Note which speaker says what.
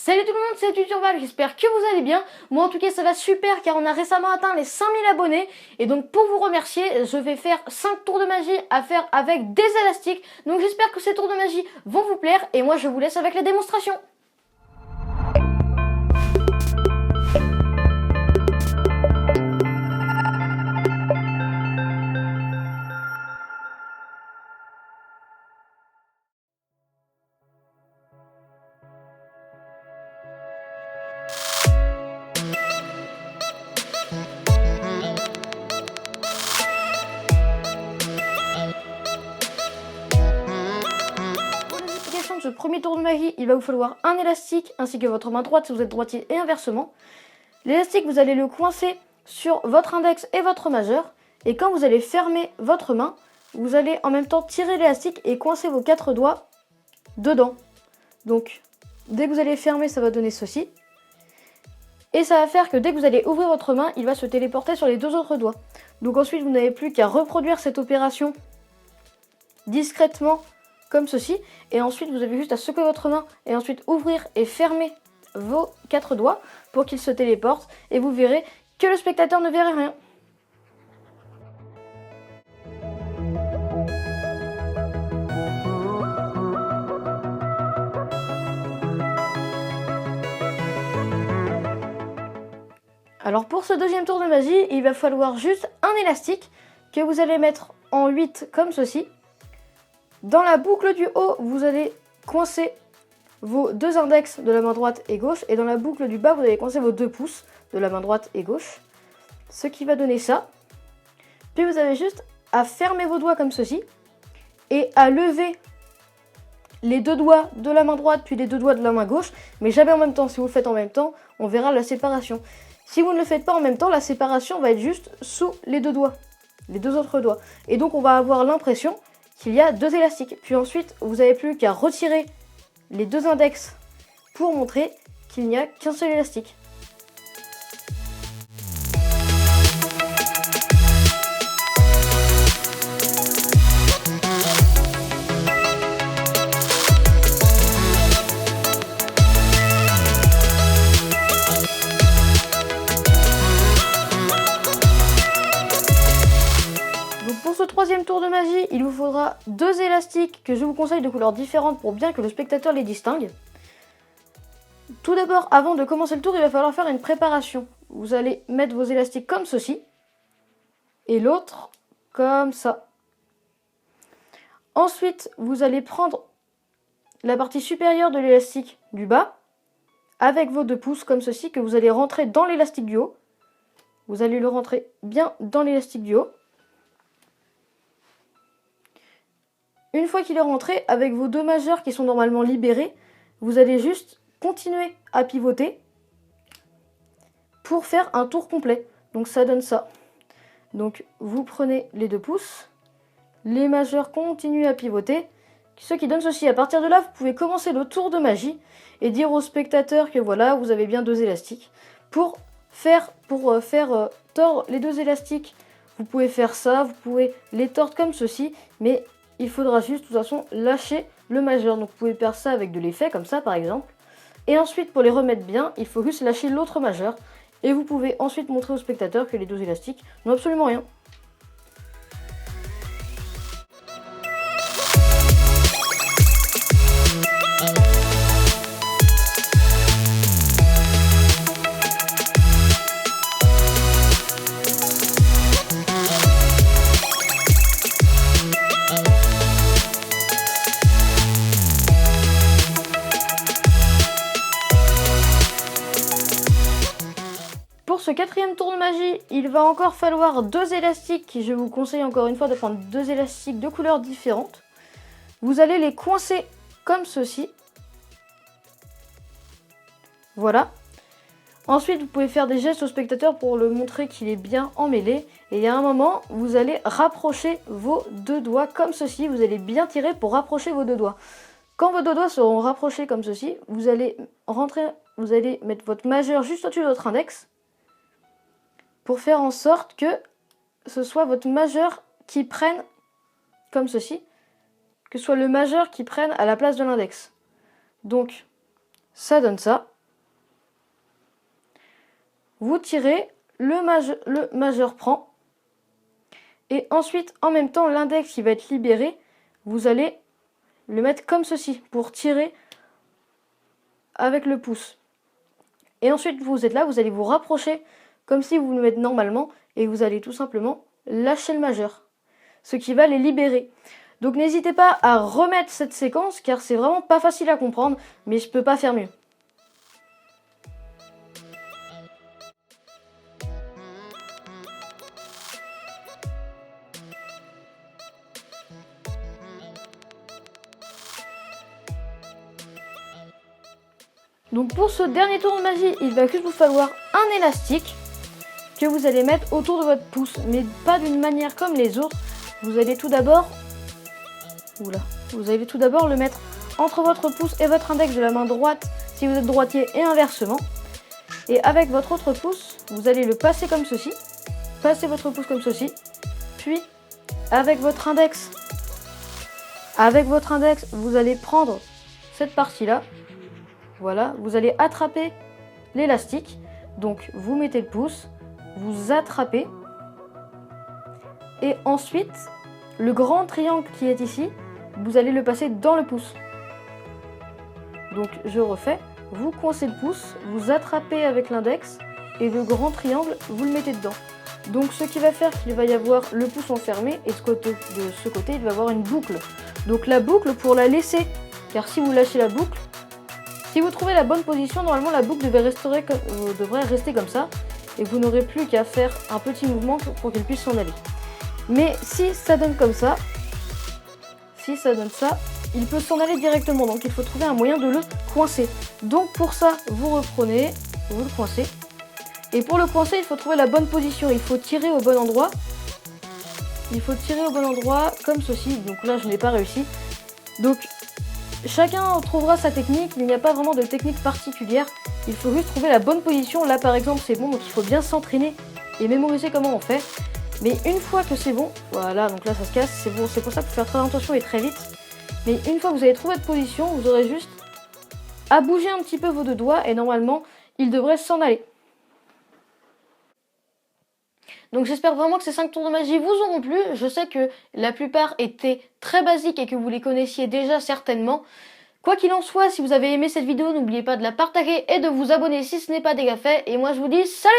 Speaker 1: Salut tout le monde, c'est Tuturval, j'espère que vous allez bien. Moi en tout cas ça va super car on a récemment atteint les 5000 abonnés. Et donc pour vous remercier, je vais faire 5 tours de magie à faire avec des élastiques. Donc j'espère que ces tours de magie vont vous plaire et moi je vous laisse avec la démonstration. De ce premier tour de magie, il va vous falloir un élastique ainsi que votre main droite si vous êtes droitier et inversement. L'élastique, vous allez le coincer sur votre index et votre majeur. Et quand vous allez fermer votre main, vous allez en même temps tirer l'élastique et coincer vos 4 doigts dedans. Donc, dès que vous allez fermer, ça va donner ceci. Et ça va faire que dès que vous allez ouvrir votre main, il va se téléporter sur les 2 autres doigts. Donc ensuite, vous n'avez plus qu'à reproduire cette opération discrètement comme ceci, et ensuite vous avez juste à secouer votre main et ensuite ouvrir et fermer vos 4 doigts pour qu'ils se téléportent et vous verrez que le spectateur ne verra rien. Alors pour ce deuxième tour de magie, il va falloir juste un élastique que vous allez mettre en 8 comme ceci. Dans la boucle du haut, vous allez coincer vos 2 index de la main droite et gauche. Et dans la boucle du bas, vous allez coincer vos 2 pouces de la main droite et gauche. Ce qui va donner ça. Puis vous avez juste à fermer vos doigts comme ceci. Et à lever les 2 doigts de la main droite puis les 2 doigts de la main gauche. Mais jamais en même temps. Si vous le faites en même temps, on verra la séparation. Si vous ne le faites pas en même temps, la séparation va être juste sous les 2 doigts. Les 2 autres doigts. Et donc on va avoir l'impression qu'il y a 2 élastiques. Puis ensuite, vous n'avez plus qu'à retirer les 2 index pour montrer qu'il n'y a qu'un seul élastique. Pour ce troisième tour de magie, il vous faudra 2 élastiques que je vous conseille de couleurs différentes pour bien que le spectateur les distingue. Tout d'abord, avant de commencer le tour, il va falloir faire une préparation. Vous allez mettre vos élastiques comme ceci et l'autre comme ça. Ensuite, vous allez prendre la partie supérieure de l'élastique du bas avec vos 2 pouces comme ceci que vous allez rentrer dans l'élastique du haut. Vous allez le rentrer bien dans l'élastique du haut. Une fois qu'il est rentré, avec vos 2 majeurs qui sont normalement libérés, vous allez juste continuer à pivoter pour faire un tour complet. Donc ça donne ça. Donc vous prenez les 2 pouces, les majeurs continuent à pivoter, ce qui donne ceci. À partir de là, vous pouvez commencer le tour de magie et dire au spectateur que voilà, vous avez bien 2 élastiques. Pour faire tordre les 2 élastiques, vous pouvez faire ça, vous pouvez les tordre comme ceci, mais il faudra juste de toute façon lâcher le majeur. Donc vous pouvez faire ça avec de l'effet comme ça par exemple. Et ensuite pour les remettre bien, il faut juste lâcher l'autre majeur. Et vous pouvez ensuite montrer au spectateur que les 2 élastiques n'ont absolument rien. Pour ce quatrième tour de magie, il va encore falloir 2 élastiques. Je vous conseille encore une fois de prendre 2 élastiques de couleurs différentes. Vous allez les coincer comme ceci. Voilà. Ensuite, vous pouvez faire des gestes au spectateur pour le montrer qu'il est bien emmêlé. Et il y a un moment, vous allez rapprocher vos 2 doigts comme ceci. Vous allez bien tirer pour rapprocher vos 2 doigts. Quand vos 2 doigts seront rapprochés comme ceci, vous allez mettre votre majeur juste au-dessus de votre index pour faire en sorte que ce soit votre majeur qui prenne comme ceci, que ce soit le majeur qui prenne à la place de l'index. Donc ça donne ça. Vous tirez, le majeur prend. Et ensuite, en même temps, l'index qui va être libéré, vous allez le mettre comme ceci pour tirer avec le pouce. Et ensuite, vous êtes là, vous allez vous rapprocher comme si vous le mettez normalement et vous allez tout simplement lâcher le majeur, ce qui va les libérer. Donc n'hésitez pas à remettre cette séquence car c'est vraiment pas facile à comprendre, mais je peux pas faire mieux. Donc pour ce dernier tour de magie, il va juste vous falloir un élastique que vous allez mettre autour de votre pouce, mais pas d'une manière comme les autres. Vous allez tout d'abord le mettre entre votre pouce et votre index de la main droite si vous êtes droitier et inversement. Et avec votre autre pouce, vous allez le passer comme ceci. Passez votre pouce comme ceci. Puis avec votre index, vous allez prendre cette partie-là. Voilà, vous allez attraper l'élastique. Donc vous mettez le pouce, vous attrapez. Et ensuite, le grand triangle qui est ici, vous allez le passer dans le pouce. Donc je refais, vous coincez le pouce, vous attrapez avec l'index et le grand triangle, vous le mettez dedans. Donc ce qui va faire qu'il va y avoir le pouce enfermé et de ce côté, il va y avoir une boucle. Donc la boucle pour la laisser, car si vous lâchez la boucle, si vous trouvez la bonne position, normalement la boucle devrait rester comme ça et vous n'aurez plus qu'à faire un petit mouvement pour qu'elle puisse s'en aller. Mais si ça donne comme ça, il peut s'en aller directement, donc il faut trouver un moyen de le coincer. Donc pour ça, vous reprenez, vous le coincez. Et pour le coincer, il faut trouver la bonne position, il faut tirer au bon endroit. Comme ceci, donc là je n'ai pas réussi. Donc chacun trouvera sa technique, il n'y a pas vraiment de technique particulière. Il faut juste trouver la bonne position. Là par exemple c'est bon, donc il faut bien s'entraîner et mémoriser comment on fait. Mais une fois que c'est bon, voilà, donc là ça se casse, c'est bon, c'est pour ça qu'il faut faire très attention et très vite. Mais une fois que vous avez trouvé votre position, vous aurez juste à bouger un petit peu vos deux doigts et normalement, ils devraient s'en aller. Donc j'espère vraiment que ces 5 tours de magie vous auront plu. Je sais que la plupart étaient très basiques et que vous les connaissiez déjà certainement. Quoi qu'il en soit, si vous avez aimé cette vidéo, n'oubliez pas de la partager et de vous abonner si ce n'est pas déjà fait. Et moi je vous dis salut!